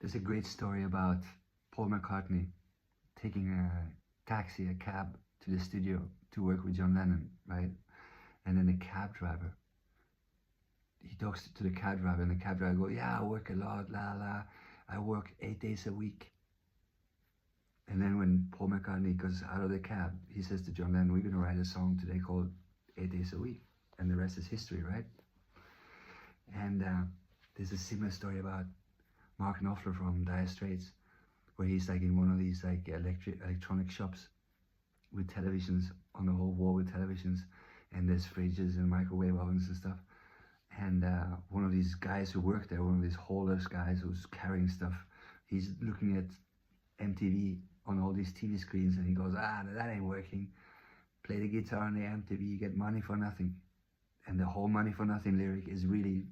There's a great story about Paul McCartney taking a cab to the studio to work with John Lennon, right? And then the cab driver, he talks to the cab driver, and the cab driver goes, "Yeah, I work a lot, la la. I work 8 days a week." And then when Paul McCartney goes out of the cab, he says to John Lennon, "We're going to write a song today called 8 Days a Week." And the rest is history, right? And there's a similar story about Mark Knopfler from Dire Straits, where he's like in one of these like electronic shops with televisions on the whole wall with televisions, and there's fridges and microwave ovens and stuff. And one of these guys who worked there, one of these haulers guys who's carrying stuff, he's looking at MTV on all these TV screens, and he goes, that ain't working. Play the guitar on the MTV, you get money for nothing. And the whole money for nothing lyric is really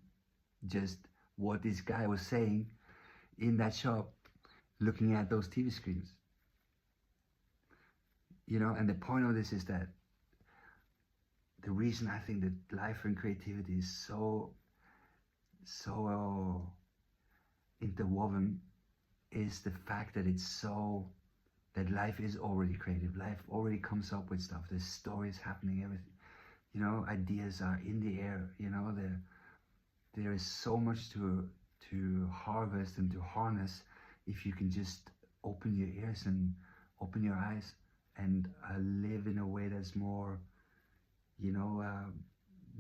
just what this guy was saying in that shop, looking at those TV screens. You know, and the point of this is that the reason I think that life and creativity is so interwoven is the fact that that life is already creative. Life already comes up with stuff. There's stories happening, everything. You know, ideas are in the air. You know, there is so much to harvest and to harness if you can just open your ears and open your eyes and live in a way that's more, you know,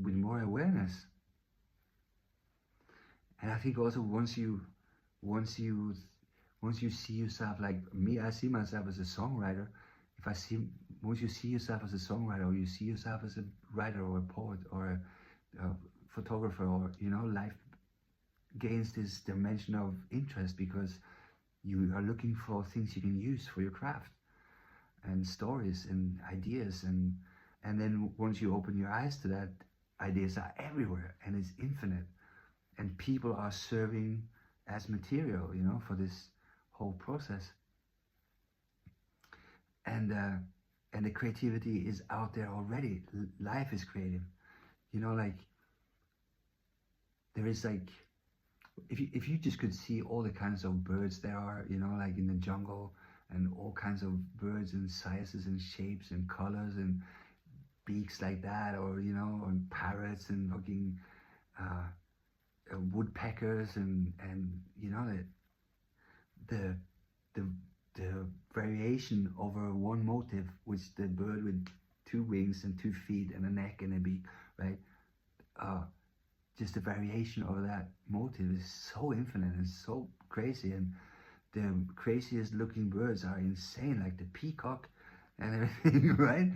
with more awareness. And I think also once you see yourself, like me, I see myself as a songwriter. Once you see yourself as a songwriter, or you see yourself as a writer or a poet or a photographer, or, you know, life gains this dimension of interest because you are looking for things you can use for your craft and stories and ideas, and then once you open your eyes to that, ideas are everywhere and it's infinite, and people are serving as material, you know, for this whole process. And the creativity is out there already. Life is creative, you know, like there is like, if you just could see all the kinds of birds there are, you know, like in the jungle, and all kinds of birds and sizes and shapes and colors and beaks like that, or, you know, and parrots and fucking woodpeckers and you know, the variation over one motif, which the bird with 2 wings and 2 feet and a neck and a beak, right? Just the variation of that motif is so infinite and so crazy, and the craziest looking birds are insane, like the peacock and everything, right?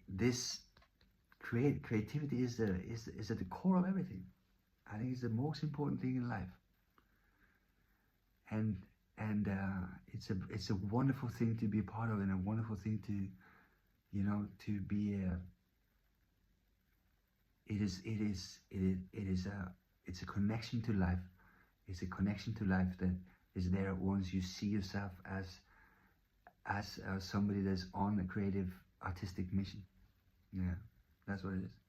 This creativity is at the core of everything. I think it's the most important thing in life, and it's a wonderful thing to be a part of, and a wonderful thing to, you know, to be it's a connection to life. It's a connection to life that is there once you see yourself as somebody that's on a creative artistic mission. Yeah, that's what it is.